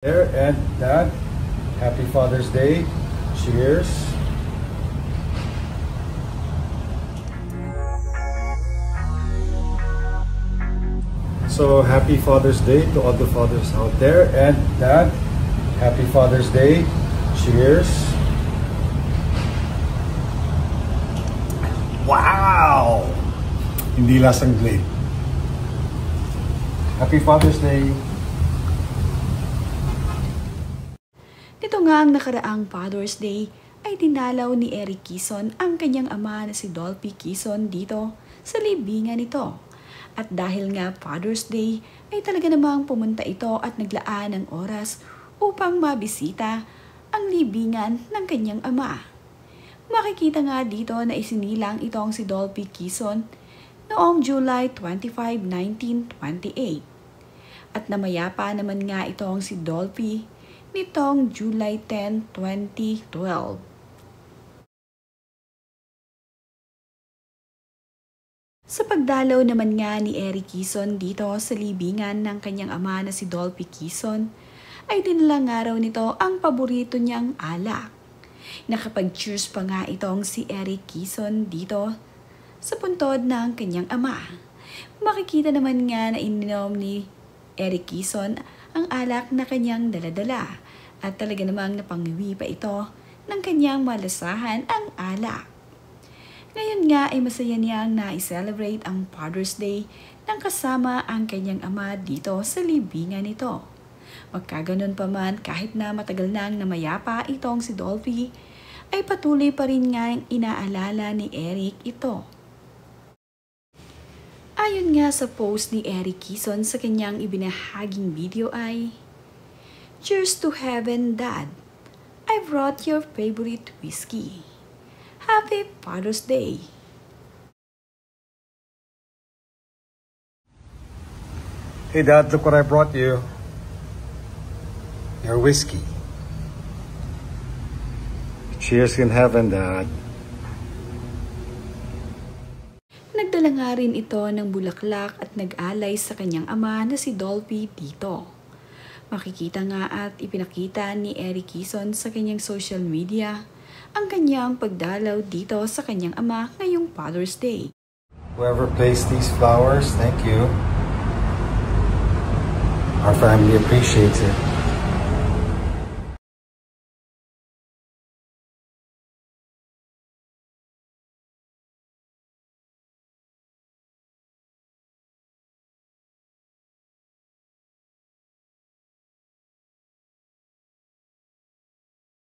There and Dad, happy Father's Day. Cheers. So happy Father's Day to all the fathers out there, and Dad, happy Father's Day. Cheers. Wow! Hindi lasang Glade. Happy Father's Day. Nito nga ang nakaraang Father's Day ay dinalaw ni Eric Quezon ang kanyang ama na si Dolphy Quezon dito sa libingan nito. At dahil nga Father's Day ay talaga namang pumunta ito at naglaan ng oras upang mabisita ang libingan ng kanyang ama. Makikita nga dito na isinilang itong si Dolphy Quezon noong July 25, 1928. At namayapa naman nga itong si Dolphy nitong July 10, 2012. Sa pagdalaw naman nga ni Eric Quezon dito sa libingan ng kanyang ama na si Dolphy Quezon, ay dinala nga raw nito ang paborito niyang alak. Nakapag-cheers pa nga itong si Eric Quezon dito sa puntod ng kanyang ama. Makikita naman nga na ininom ni Eric Quezon ang alak na kanyang daladala at talaga namang napangiwi pa ito ng kanyang malasahan ang alak. Ngayon nga ay masaya niyang na-celebrate ang Father's Day nang kasama ang kanyang ama dito sa libingan nito. Magkaganon pa man kahit na matagal nang namayapa itong si Dolphy, ay patuloy pa rin nga inaalala ni Eric ito. Ayon nga sa post ni Eric Quezon sa kanyang ibinahaging video ay, "Cheers to heaven, Dad. I brought your favorite whiskey. Happy Father's Day." Hey Dad, look what I brought you. Your whiskey. Cheers in heaven, Dad. Nagdala nga rin ito ng bulaklak at nag-alay sa kanyang ama na si Dolphy dito. Makikita nga at ipinakita ni Eric Quezon sa kanyang social media ang kanyang pagdalaw dito sa kanyang ama ngayong Father's Day. Whoever placed these flowers, thank you. Our family appreciates it.